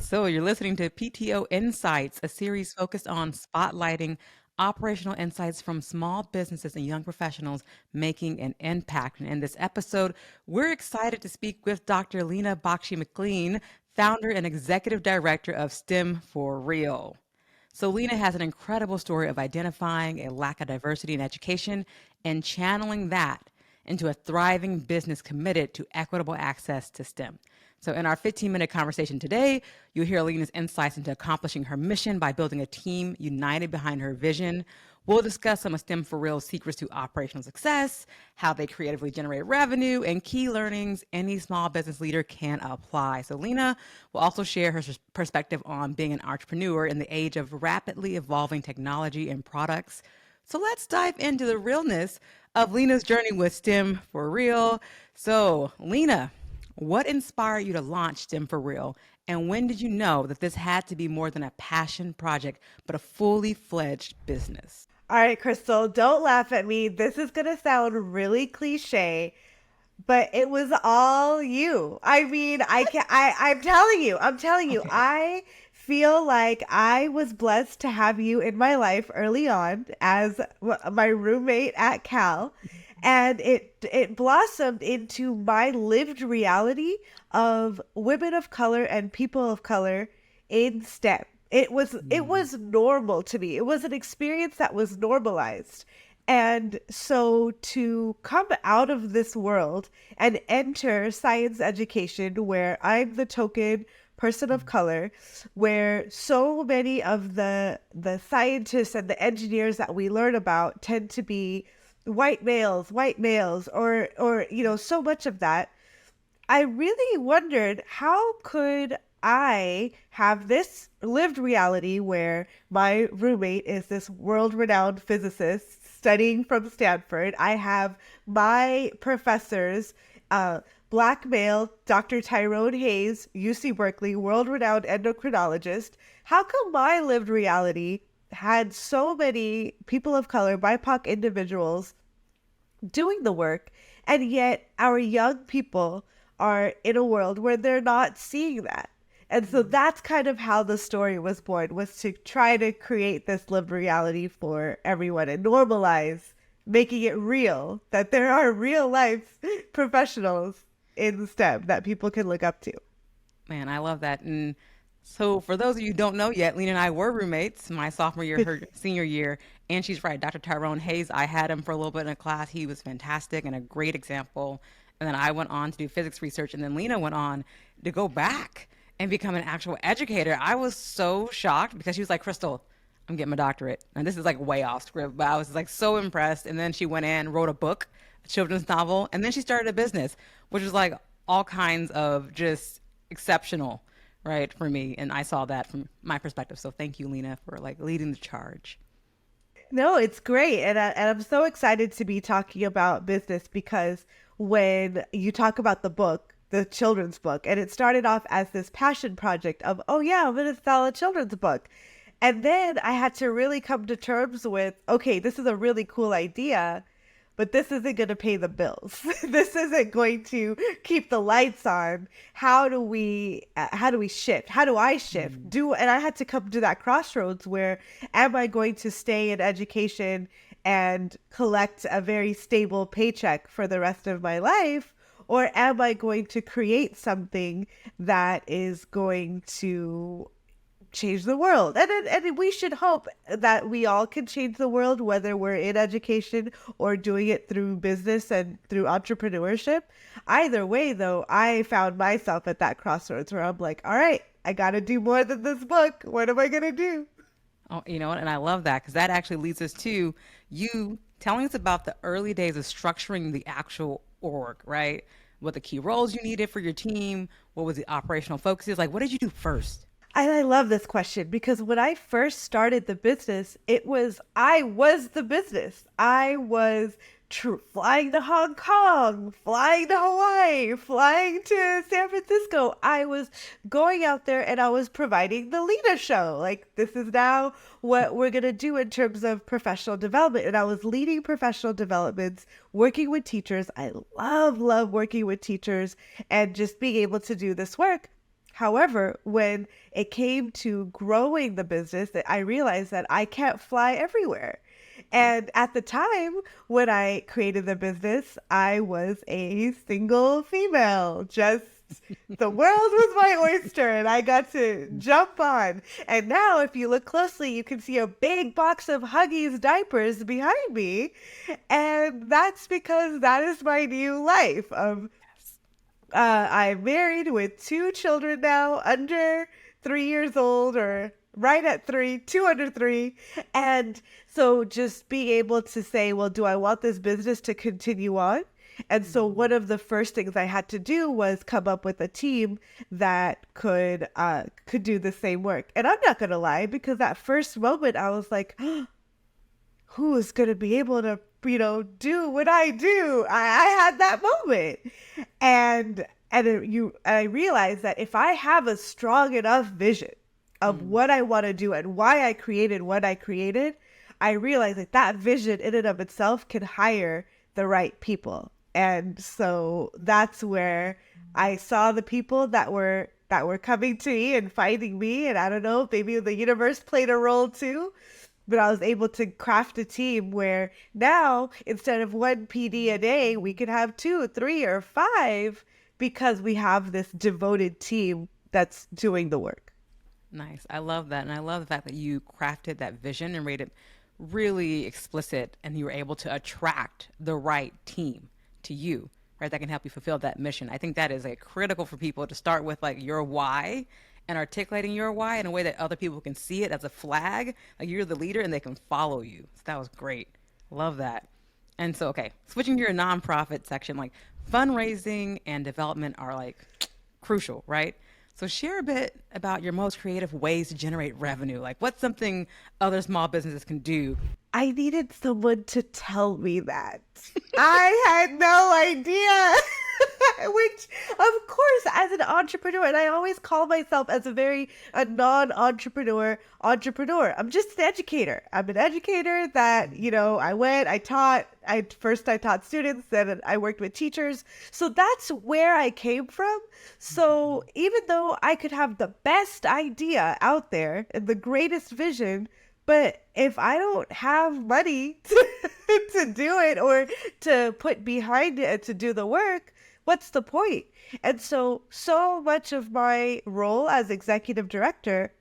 So, you're listening to PTO Insights, a series focused on spotlighting operational insights from small businesses and young professionals making an impact. And in this episode, we're excited to speak with Dr. Leena Bakshi McLean, founder and executive director of STEM4Real. So, Leena has an incredible story of identifying a lack of diversity in education and channeling that into a thriving business committed to equitable access to STEM. So, in our 15-minute conversation today, you'll hear Lena's insights into accomplishing her mission by building a team united behind her vision. We'll discuss some of STEM4Real's secrets to operational success, how they creatively generate revenue, and key learnings any small business leader can apply. So, Lena will also share her perspective on being an entrepreneur in the age of rapidly evolving technology and products. So, let's dive into the realness of Lena's journey with STEM4Real. So, Lena, what inspired you to launch STEM4Real? And when did you know that this had to be more than a passion project, but a fully fledged business? All right, Crystal, don't laugh at me. This is going to sound really cliche, but it was all you. I mean, I'm telling you, Okay. I feel like I was blessed to have you in my life early on as my roommate at Cal. And it blossomed into my lived reality of women of color and people of color in STEM. It was normal to me. It was an experience that was normalized. And so to come out of this world and enter science education where I'm the token person of color, where so many of the scientists and the engineers that we learn about tend to be white males, or so much of that. I really wondered, how could I have this lived reality where my roommate is this world renowned physicist studying from Stanford? I have my professors, black male, Dr. Tyrone Hayes, UC Berkeley, world renowned endocrinologist. How come my lived reality had so many people of color, BIPOC individuals doing the work, and yet our young people are in a world where they're not seeing that? And so that's kind of how the story was born, was to try to create this lived reality for everyone and normalize making it real, that there are real life professionals in STEM that people can look up to. Man, I love that. And so, for those of you who don't know yet, Lena and I were roommates my sophomore year, her senior year. And she's right, Dr. Tyrone Hayes, I had him for a little bit in a class. He was fantastic and a great example. And then I went on to do physics research. And then Lena went on to go back and become an actual educator. I was so shocked because she was like, Crystal, I'm getting my doctorate. And this is like way off script, but I was like so impressed. And then she went in, wrote a book, a children's novel, and then she started a business, which was like all kinds of just exceptional, right, for me. And I saw that from my perspective. So thank you, Lena, for like leading the charge. No, it's great. And I'm so excited to be talking about business because when you talk about the book, the children's book, and it started off as this passion project of, oh, yeah, I'm going to sell a children's book. And then I had to really come to terms with, okay, this is a really cool idea, but this isn't going to pay the bills. This isn't going to keep the lights on. How do we shift? How do I shift? And I had to come to that crossroads where, am I going to stay in education and collect a very stable paycheck for the rest of my life? Or am I going to create something that is going to change the world? And we should hope that we all can change the world, whether we're in education or doing it through business and through entrepreneurship. Either way, though, I found myself at that crossroads where I'm like, all right, I got to do more than this book. What am I going to do? Oh, you know what? And I love that because that actually leads us to you telling us about the early days of structuring the actual org, right? What the key roles you needed for your team, what was the operational focuses? Like, what did you do first? And I love this question because when I first started the business, I was the business. I was flying to Hong Kong, flying to Hawaii, flying to San Francisco. I was going out there and I was providing the Lena show. Like, this is now what we're going to do in terms of professional development. And I was leading professional developments, working with teachers. I love working with teachers and just being able to do this work. However, when it came to growing the business, that I realized that I can't fly everywhere. And at the time when I created the business, I was a single female. Just the world was my oyster and I got to jump on. And now, if you look closely, you can see a big box of Huggies diapers behind me. And that's because that is my new life of I'm married with two children now, under 3 years old, or right at three, two under three. And so just being able to say, well, do I want this business to continue on? And so one of the first things I had to do was come up with a team that could do the same work. And I'm not gonna lie, because that first moment I was like, who is going to be able to, do what I do? I had that moment. I realized that if I have a strong enough vision of what I want to do and why I created what I created, I realized that that vision in and of itself can hire the right people. And so that's where I saw the people that were coming to me and finding me. And I don't know, maybe the universe played a role too. But I was able to craft a team where now, instead of one PD a day, we could have two, three, or five because we have this devoted team that's doing the work. Nice. I love that. And I love the fact that you crafted that vision and made it really explicit and you were able to attract the right team to you, right? That can help you fulfill that mission. I think that is like critical for people to start with like your why and articulating your why in a way that other people can see it as a flag. Like you're the leader and they can follow you. So that was great. Love that. And so, okay, switching to your nonprofit section, like fundraising and development are like crucial, right? So share a bit about your most creative ways to generate revenue. Like what's something other small businesses can do? I needed someone to tell me that. I had no idea. Which, of course, as an entrepreneur, and I always call myself as a non-entrepreneur entrepreneur. I'm just an educator. I'm an educator that, I taught students, then I worked with teachers. So that's where I came from. So even though I could have the best idea out there and the greatest vision, but if I don't have money to do it or to put behind it to do the work, what's the point? And so much of my role as executive director,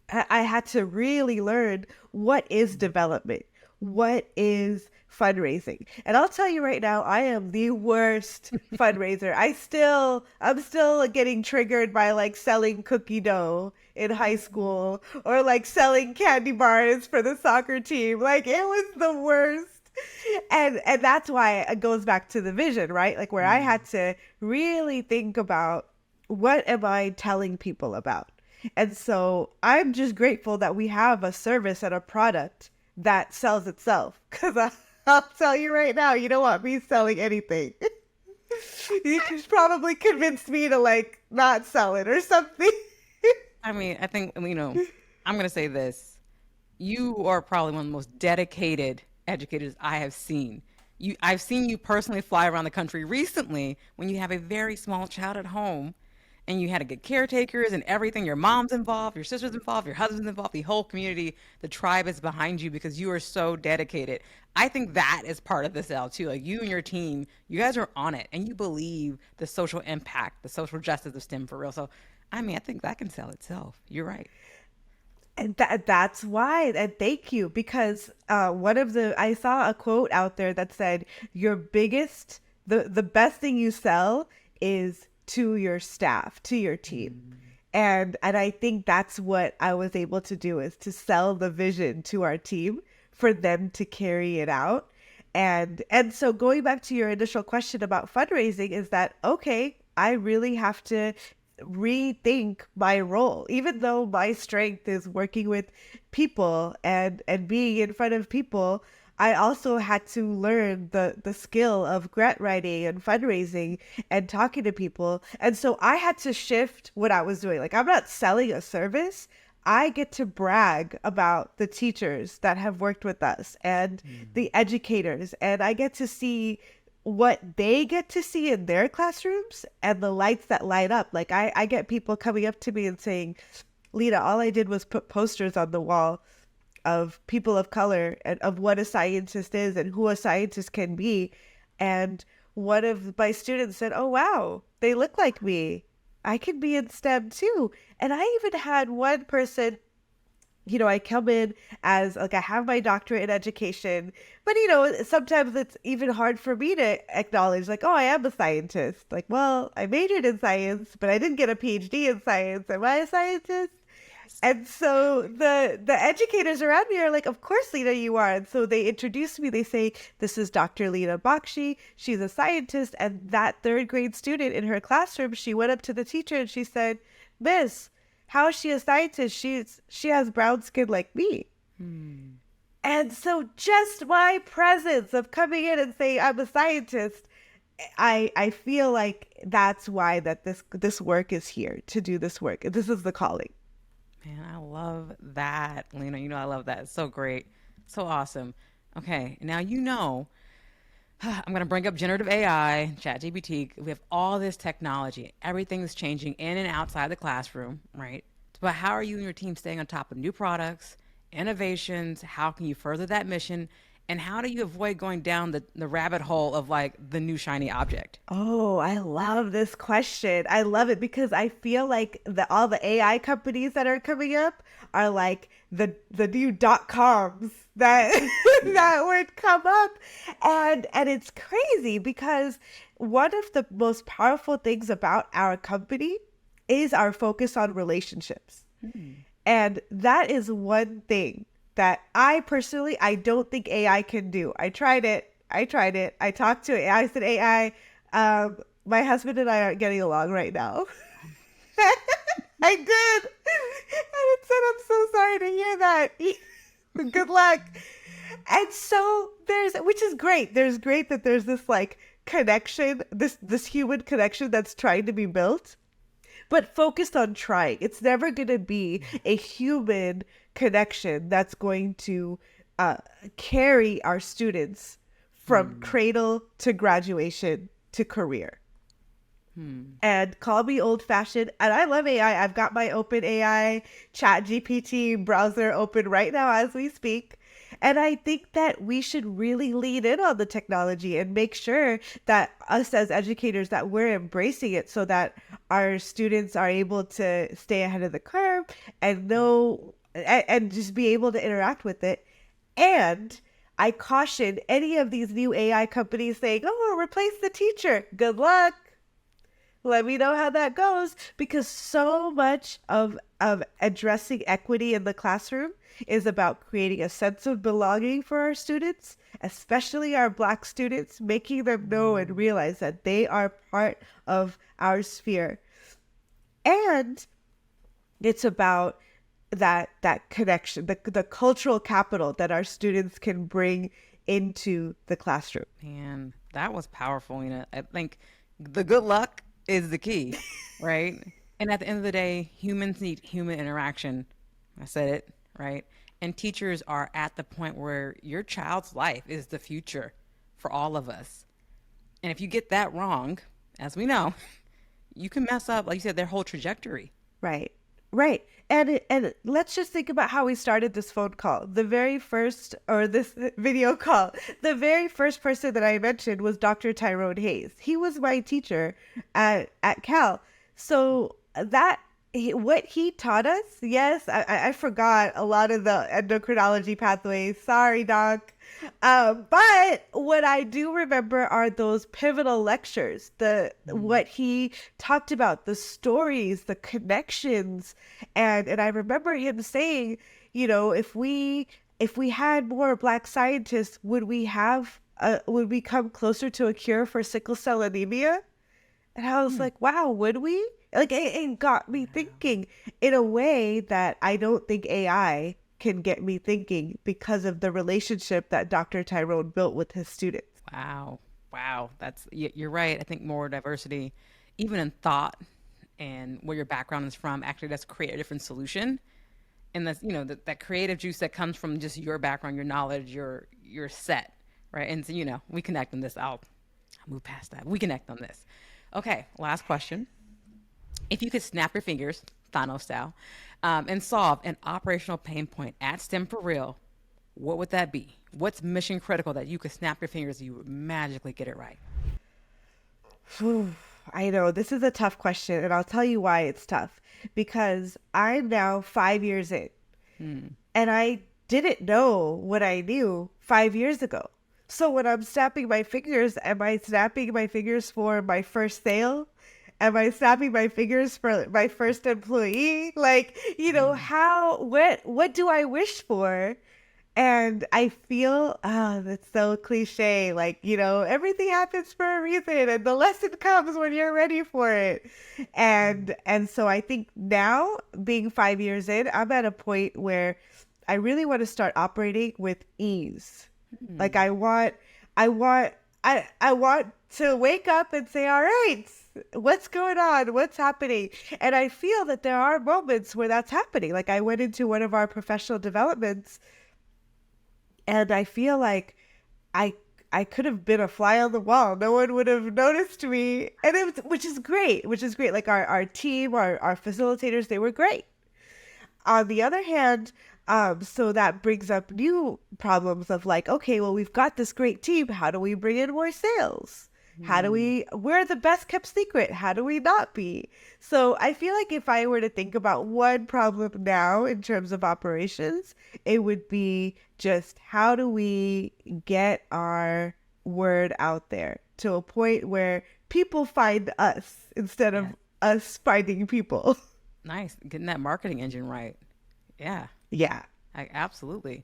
I had to really learn what is development, what is fundraising. And I'll tell you right now, I am the worst fundraiser. I'm still getting triggered by like selling cookie dough in high school or like selling candy bars for the soccer team. Like it was the worst. And that's why it goes back to the vision, right? Like where I had to really think about what am I telling people about? And so I'm just grateful that we have a service and a product that sells itself. Because I'll tell you right now, you don't want me selling anything. You could probably convince me to like not sell it or something. I mean, I think, I'm going to say this. You are probably one of the most dedicated educators I have seen. I've seen you personally fly around the country recently when you have a very small child at home and you had to get caretakers and everything. Your mom's involved, your sister's involved, your husband's involved, the whole community, the tribe is behind you because you are so dedicated. I think that is part of this L too. Like you and your team, you guys are on it and you believe the social impact, the social justice of STEM for real. So, I mean, I think that can sell itself. You're right. And that's why. And thank you. Because I saw a quote out there that said, the best thing you sell is to your staff, to your team. And I think that's what I was able to do is to sell the vision to our team for them to carry it out. And so going back to your initial question about fundraising is that, okay, I really have to rethink my role, even though my strength is working with people and being in front of people. I also had to learn the skill of grant writing and fundraising and talking to people. And so I had to shift what I was doing. Like I'm not selling a service. I get to brag about the teachers that have worked with us and the educators. And I get to see what they get to see in their classrooms and the lights that light up. Like I get people coming up to me and saying, Lena, all I did was put posters on the wall of people of color and of what a scientist is and who a scientist can be. And one of my students said, oh, wow, they look like me. I can be in STEM too. And I even had one person, I come in as like I have my doctorate in education, but sometimes it's even hard for me to acknowledge like, oh, I am a scientist. Like, well, I majored in science, but I didn't get a PhD in science. Am I a scientist? Yes. And so the educators around me are like, of course, Leena, you are. And so they introduce me. They say, this is Dr. Leena Bakshi. She's a scientist. And that third grade student in her classroom, she went up to the teacher and she said, Miss, how is she a scientist? She has brown skin like me. Hmm. And so just my presence of coming in and saying I'm a scientist, I feel like that's why that this work is here to do this work. This is the calling. Man, I love that, Lena. You know, I love that. It's so great. So awesome. Okay, now I'm going to bring up generative AI, ChatGPT. We have all this technology. Everything is changing in and outside the classroom, right? But how are you and your team staying on top of new products, innovations? How can you further that mission? And how do you avoid going down the rabbit hole of like the new shiny object? Oh, I love this question. I love it because I feel like all the AI companies that are coming up are like the new dot coms that that would come up, and it's crazy because one of the most powerful things about our company is our focus on relationships. Hmm. And that is one thing that I don't think AI can do. I tried it. I talked to AI. I said, AI, my husband and I aren't getting along right now. I did. And it said, I'm so sorry to hear that. Good luck. And so which is great. There's great that there's this like connection, this human connection that's trying to be built, but focused on trying. It's never going to be a human connection that's going to uh, carry our students from Hmm. cradle to graduation to career. Hmm. And call me old fashioned. And I love AI. I've got my open AI chat GPT browser open right now as we speak. And I think that we should really lean in on the technology and make sure that us as educators that we're embracing it so that our students are able to stay ahead of the curve and know and just be able to interact with it. And I caution any of these new AI companies saying, "Oh, replace the teacher." Good luck. Let me know how that goes because so much of addressing equity in the classroom is about creating a sense of belonging for our students, especially our Black students, making them know and realize that they are part of our sphere. And it's about that connection, the cultural capital that our students can bring into the classroom. Man, that was powerful. You know, I think the good luck is the key, right? And at the end of the day, humans need human interaction. I said it, right? And teachers are at the point where your child's life is the future for all of us. And if you get that wrong, as we know, you can mess up, like you said, their whole trajectory. Right. Right. And let's just think about how we started this phone call. The very first or this video call. The very first person that I mentioned was Dr. Tyrone Hayes. He was my teacher at Cal. So what he taught us, yes, I forgot a lot of the endocrinology pathways. Sorry, doc. But what I do remember are those pivotal lectures, the Mm. what he talked about, the stories, the connections, and I remember him saying, if we had more Black scientists, would we come closer to a cure for sickle cell anemia? And I was Hmm. like, wow, would we? Like, it got me thinking in a way that I don't think AI can get me thinking because of the relationship that Dr. Tyrone built with his students. Wow. Wow. You're right. I think more diversity, even in thought and where your background is from, actually does create a different solution. And that's, that creative juice that comes from just your background, your knowledge, your set, right? And so, we connect in this. I'll Move past that. We connect on this. Okay, last question. If you could snap your fingers, Thanos style, and solve an operational pain point at STEM4Real, what would that be? What's mission critical that you could snap your fingers and you would magically get it right? Whew, I know this is a tough question, and I'll tell you why it's tough. Because I'm now 5 years in, and I didn't know what I knew 5 years ago. So when I'm snapping my fingers, am I snapping my fingers for my first sale? Am I snapping my fingers for my first employee? Like, what do I wish for? And I feel, that's so cliche. Like, everything happens for a reason and the lesson comes when you're ready for it. And so I think now, being 5 years in, I'm at a point where I really want to start operating with ease. Like I want to wake up and say, all right, what's going on? What's happening? And I feel that there are moments where that's happening. Like I went into one of our professional developments, and I feel like I I could have been a fly on the wall. No one would have noticed me. And it was, which is great. Like our team, our facilitators, they were great. On the other hand, so that brings up new problems of like, okay, well, we've got this great team. How do we bring in more sales? We're the best kept secret. How do we not be? So I feel like if I were to think about one problem now in terms of operations, it would be just how do we get our word out there to a point where people find us instead of Yeah. us finding people. Nice. Getting that marketing engine right. Yeah. Yeah, Absolutely.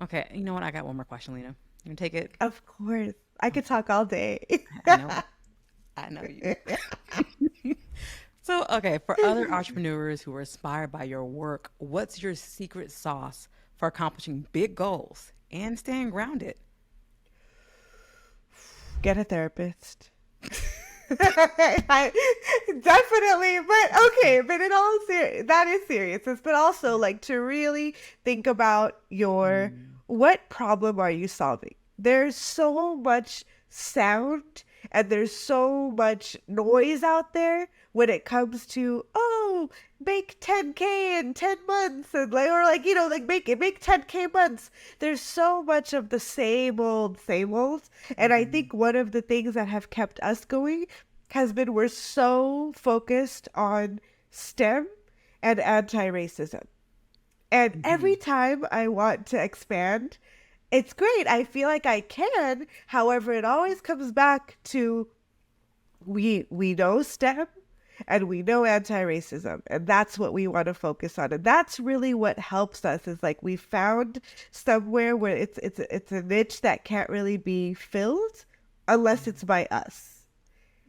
Okay. You know what? I got one more question, Lena. You can take it. of course. I could talk all day. I know. I know you. So, okay, for other entrepreneurs who are inspired by your work, what's your secret sauce for accomplishing big goals and staying grounded? Get a therapist. Definitely, but okay, but in all that is seriousness, but also like to really think about your what problem are you solving? There's so much sound and there's so much noise out there when it comes to make 10K in 10 months and like or like like make 10K months. There's so much of the same old, and I think one of the things that have kept us going has been we're so focused on STEM and anti-racism. And every time I want to expand, it's great. I feel like I can. However, it always comes back to we know STEM and we know anti-racism, and that's what we want to focus on. And that's really what helps us is like we found somewhere where it's a niche that can't really be filled unless it's by us.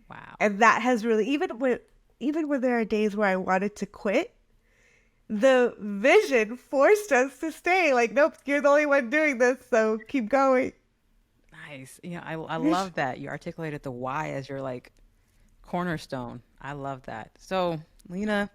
Wow. And that has really even when there are days where I wanted to quit, the vision forced us to stay. Like, nope, you're the only one doing this, so keep going. Nice. I love that. You articulated the why as your like cornerstone. I love that. So, Lena,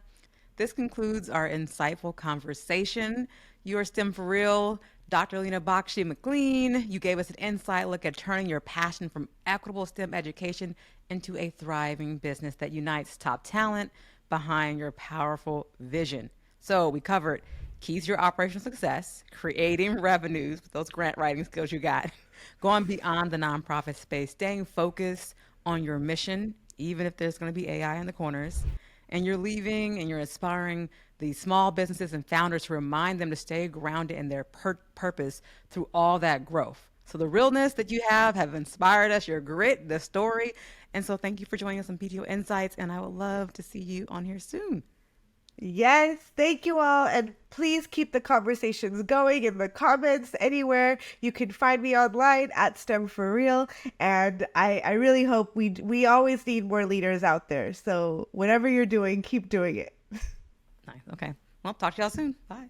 this concludes our insightful conversation. You are STEM for real. Dr. Leena Bakshi McLean, you gave us an inside look at turning your passion from equitable STEM education into a thriving business that unites top talent behind your powerful vision. So we covered keys to your operational success, creating revenues with those grant writing skills you got, going beyond the nonprofit space, staying focused on your mission, even if there's going to be AI in the corners, and you're leaving and you're inspiring the small businesses and founders to remind them to stay grounded in their purpose through all that growth. So the realness that you have inspired us, your grit, the story. And so thank you for joining us on PTO Insights, and I would love to see you on here soon. Yes, thank you all. And please keep the conversations going in the comments anywhere. You can find me online at STEM4Real. And I really hope we always need more leaders out there. So whatever you're doing, keep doing it. Nice. Okay. Well, talk to y'all soon. Bye.